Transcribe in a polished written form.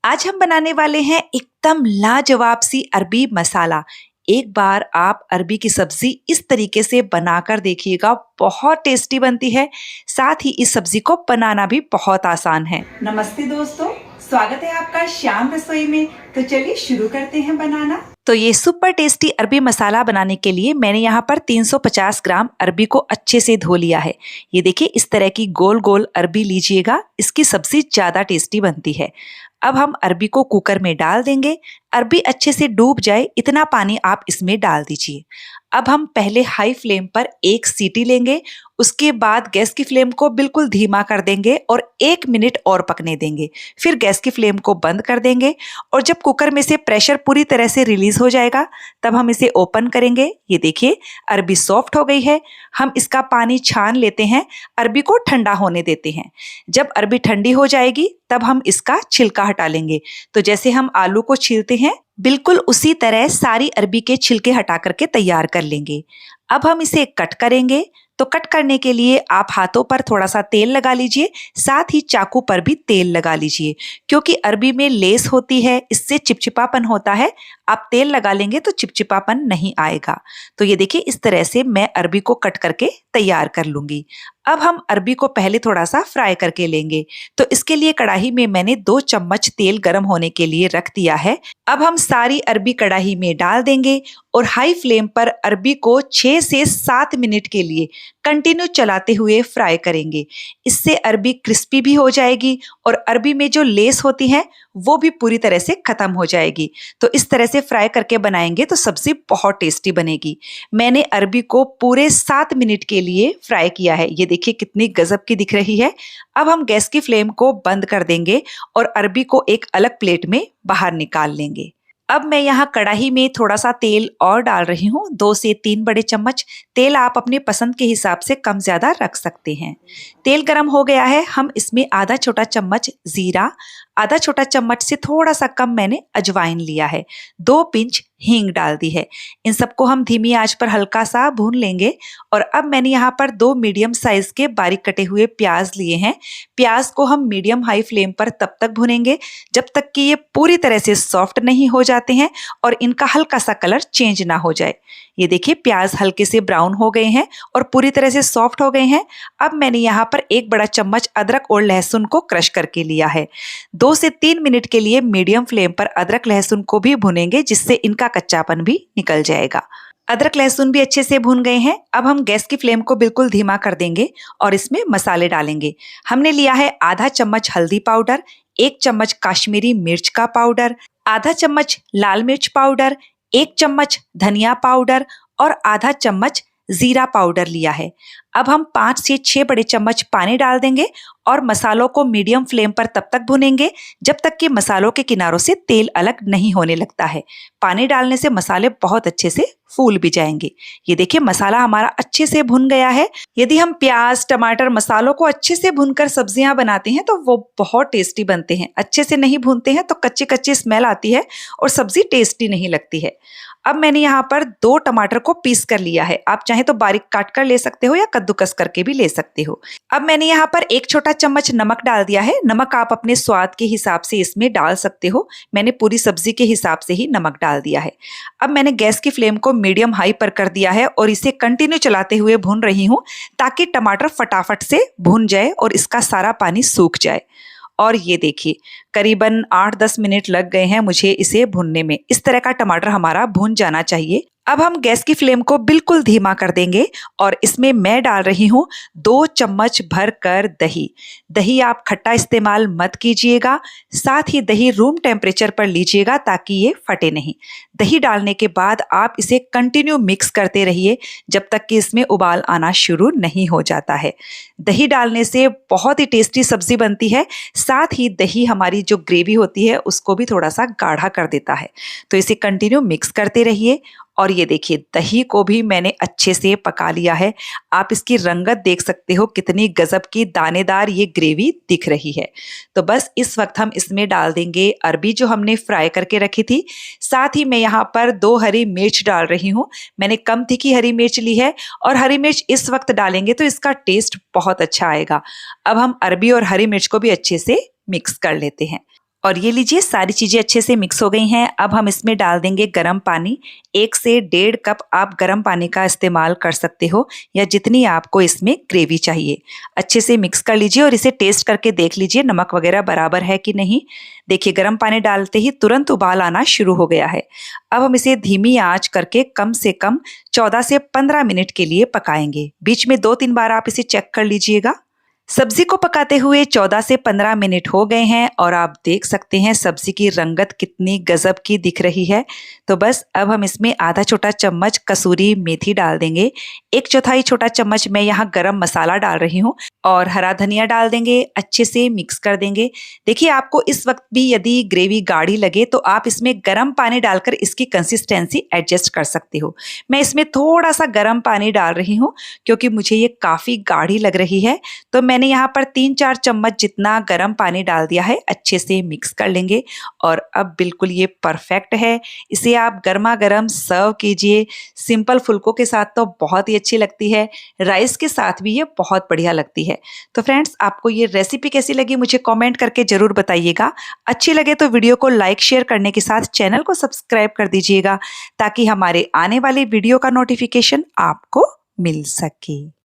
आज हम बनाने वाले हैं एकदम लाजवाब सी अरबी मसाला। एक बार आप अरबी की सब्जी इस तरीके से बनाकर देखिएगा, बहुत टेस्टी बनती है। साथ ही इस सब्जी को बनाना भी बहुत आसान है। नमस्ते दोस्तों, स्वागत है आपका श्याम रसोई में। तो चलिए शुरू करते हैं बनाना। तो ये सुपर टेस्टी अरबी मसाला बनाने के लिए मैंने यहाँ पर 350 ग्राम अरबी को अच्छे से धो लिया है। ये देखिए, इस तरह की गोल गोल अरबी लीजिएगा, इसकी सब्जी ज्यादा टेस्टी बनती है। अब हम अरबी को कुकर में डाल देंगे। अरबी अच्छे से डूब जाए इतना पानी आप इसमें डाल दीजिए। अब हम पहले हाई फ्लेम पर एक सीटी लेंगे, उसके बाद गैस की फ्लेम को बिल्कुल धीमा कर देंगे और 1 मिनट और पकने देंगे। फिर गैस की फ्लेम को बंद कर देंगे और जब कुकर में से प्रेशर पूरी तरह से रिलीज हो जाएगा तब हम इसे ओपन करेंगे। ये देखिए, अरबी सॉफ्ट हो गई है। हम इसका पानी छान लेते हैं, अरबी को ठंडा होने देते हैं। जब अरबी ठंडी हो जाएगी तब हम इसका छिलका हटा लेंगे। तो जैसे हम आलू को छीलते हैं, बिल्कुल उसी तरह सारी अरबी के छिलके हटा करके तैयार कर लेंगे। अब हम इसे कट करेंगे। तो कट करने के लिए आप हाथों पर थोड़ा सा तेल लगा लीजिए, साथ ही चाकू पर भी तेल लगा लीजिए, क्योंकि अरबी में लेस होती है, इससे चिपचिपापन होता है। आप तेल लगा लेंगे तो चिपचिपापन नहीं आएगा। तो ये देखिए, इस तरह से मैं अरबी को कट करके तैयार कर लूंगी। अब हम अरबी को पहले थोड़ा सा फ्राई करके लेंगे। तो इसके लिए कढ़ाई में मैंने 2 चम्मच तेल गर्म होने के लिए रख दिया है। अब हम सारी अरबी कढ़ाई में डाल देंगे और हाई फ्लेम पर अरबी को 6 से 7 मिनट के लिए कंटिन्यू चलाते हुए फ्राई करेंगे। इससे अरबी क्रिस्पी भी हो जाएगी और अरबी में जो लेस होती है वो भी पूरी तरह से खत्म हो जाएगी। तो इस तरह से फ्राई करके बनाएंगे तो सब्जी बहुत टेस्टी बनेगी। मैंने अरबी को पूरे 7 मिनट के लिए फ्राई किया है। ये देखिए कितनी गजब की दिख रही है। अब हम गैस की फ्लेम को बंद कर देंगे और अरबी को एक अलग प्लेट में बाहर निकाल लेंगे। अब मैं यहाँ कढ़ाई में थोड़ा सा तेल और डाल रही हूँ, 2 से 3 बड़े चम्मच। तेल आप अपने पसंद के हिसाब से कम ज्यादा रख सकते हैं। तेल गरम हो गया है। हम इसमें आधा छोटा चम्मच जीरा, आधा छोटा चम्मच से थोड़ा सा कम मैंने अजवाइन लिया है, 2 पिंच हींग डाल दी है। इन सबको हम धीमी आंच पर हल्का सा भून लेंगे। और अब मैंने यहाँ पर 2 मीडियम साइज के बारीक कटे हुए प्याज लिए हैं। प्याज को हम मीडियम हाई फ्लेम पर तब तक भुनेंगे जब तक कि ये पूरी तरह से सॉफ्ट नहीं हो जाते हैं और इनका हल्का सा कलर चेंज ना हो जाए। ये देखिए, प्याज हल्के से ब्राउन हो गए हैं और पूरी तरह से सॉफ्ट हो गए हैं। अब मैंने यहाँ पर 1 बड़ा चम्मच अदरक और लहसुन को क्रश करके लिया है। 2 से 3 मिनट के लिए मीडियम फ्लेम पर अदरक लहसुन को भी भुनेंगे, जिससे इनका कच्चापन भी निकल जाएगा। अदरक लहसुन भी अच्छे से भून गए हैं। अब हम गैस की फ्लेम को बिल्कुल धीमा कर देंगे और इसमें मसाले डालेंगे। हमने लिया है आधा चम्मच हल्दी पाउडर, 1 चम्मच काश्मीरी मिर्च का पाउडर, आधा चम्मच लाल मिर्च पाउडर, 1 चम्मच धनिया पाउडर और आधा चम्मच जीरा पाउडर लिया है। अब हम 5 से 6 बड़े चम्मच पानी डाल देंगे और मसालों को मीडियम फ्लेम पर तब तक भुनेंगे जब तक कि मसालों के किनारों से तेल अलग नहीं होने लगता है। पानी डालने से मसाले बहुत अच्छे से फूल भी जाएंगे। ये देखिए, मसाला हमारा अच्छे से भुन गया है। यदि हम प्याज, टमाटर, मसालों को अच्छे से भुनकर सब्जियां बनाते हैं तो वो बहुत टेस्टी बनते हैं। अच्छे से नहीं भूनते हैं तो कच्ची कच्ची स्मेल आती है और सब्जी टेस्टी नहीं लगती है। अब मैंने यहाँ पर 2 टमाटर को पीस कर लिया है। आप चाहे तो बारीक काट कर ले सकते हो या कद्दूकस करके भी ले सकते हो। अब मैंने यहाँ पर 1 छोटा चम्मच नमक डाल दिया है। नमक आप अपने स्वाद के हिसाब से इसमें डाल सकते हो। मैंने पूरी सब्जी के हिसाब से ही नमक डाल दिया है। अब मैंने गैस की फ्लेम को मीडियम हाई पर कर दिया है और इसे कंटिन्यू चलाते हुए भून रही हूँ, ताकि टमाटर फटाफट से भुन जाए और इसका सारा पानी सूख जाए। और ये देखिए, करीबन 8-10 मिनट लग गए हैं मुझे इसे भूनने में। इस तरह का टमाटर हमारा भून जाना चाहिए। अब हम गैस की फ्लेम को बिल्कुल धीमा कर देंगे और इसमें मैं डाल रही हूँ 2 चम्मच भर कर दही। दही आप खट्टा इस्तेमाल मत कीजिएगा, साथ ही दही रूम टेम्परेचर पर लीजिएगा ताकि ये फटे नहीं। दही डालने के बाद आप इसे कंटिन्यू मिक्स करते रहिए जब तक कि इसमें उबाल आना शुरू नहीं हो जाता है। दही डालने से बहुत ही टेस्टी सब्जी बनती है। साथ ही दही हमारी जो ग्रेवी होती है उसको भी थोड़ा सा गाढ़ा कर देता है। तो इसे कंटिन्यू मिक्स करते रहिए। और ये देखिए, दही को भी मैंने अच्छे से पका लिया है। आप इसकी रंगत देख सकते हो, कितनी गजब की दानेदार ये ग्रेवी दिख रही है। तो बस इस वक्त हम इसमें डाल देंगे अरबी जो हमने फ्राई करके रखी थी। साथ ही मैं यहाँ पर 2 हरी मिर्च डाल रही हूँ। मैंने कम तीखी हरी मिर्च ली है और हरी मिर्च इस वक्त डालेंगे तो इसका टेस्ट बहुत अच्छा आएगा। अब हम अरबी और हरी मिर्च को भी अच्छे से मिक्स कर लेते हैं। और ये लीजिए सारी चीज़ें अच्छे से मिक्स हो गई हैं। अब हम इसमें डाल देंगे गरम पानी। 1 से 1.5 कप आप गरम पानी का इस्तेमाल कर सकते हो या जितनी आपको इसमें ग्रेवी चाहिए। अच्छे से मिक्स कर लीजिए और इसे टेस्ट करके देख लीजिए नमक वगैरह बराबर है कि नहीं। देखिए गरम पानी डालते ही तुरंत उबाल आना शुरू हो गया है। अब हम इसे धीमी आंच करके कम से कम 14 से 15 मिनट के लिए पकाएंगे। बीच में 2-3 बार आप इसे चेक कर लीजिएगा। सब्जी को पकाते हुए 14 से 15 मिनट हो गए हैं और आप देख सकते हैं सब्जी की रंगत कितनी गजब की दिख रही है। तो बस अब हम इसमें आधा छोटा चम्मच कसूरी मेथी डाल देंगे। 1/4 छोटा चम्मच मैं यहाँ गरम मसाला डाल रही हूँ और हरा धनिया डाल देंगे। अच्छे से मिक्स कर देंगे। देखिए आपको इस वक्त भी यदि ग्रेवी गाढ़ी लगे तो आप इसमें गर्म पानी डालकर इसकी कंसिस्टेंसी एडजस्ट कर सकते हो। मैं इसमें थोड़ा सा गर्म पानी डाल रही हूँ क्योंकि मुझे ये काफ़ी गाढ़ी लग रही है। तो मैंने यहाँ पर 3-4 चम्मच जितना गर्म पानी डाल दिया है। अच्छे से मिक्स कर लेंगे और अब बिल्कुल ये परफेक्ट है। इसे आप गर्मा गर्म सर्व कीजिए। सिंपल फुल्कों के साथ तो बहुत ही अच्छी लगती है, राइस के साथ भी ये बहुत बढ़िया लगती है। तो फ्रेंड्स आपको ये रेसिपी कैसी लगी मुझे कमेंट करके ज़रूर बताइएगा। अच्छी लगे तो वीडियो को लाइक शेयर करने के साथ चैनल को सब्सक्राइब कर दीजिएगा ताकि हमारे आने वाले वीडियो का नोटिफिकेशन आपको मिल सके।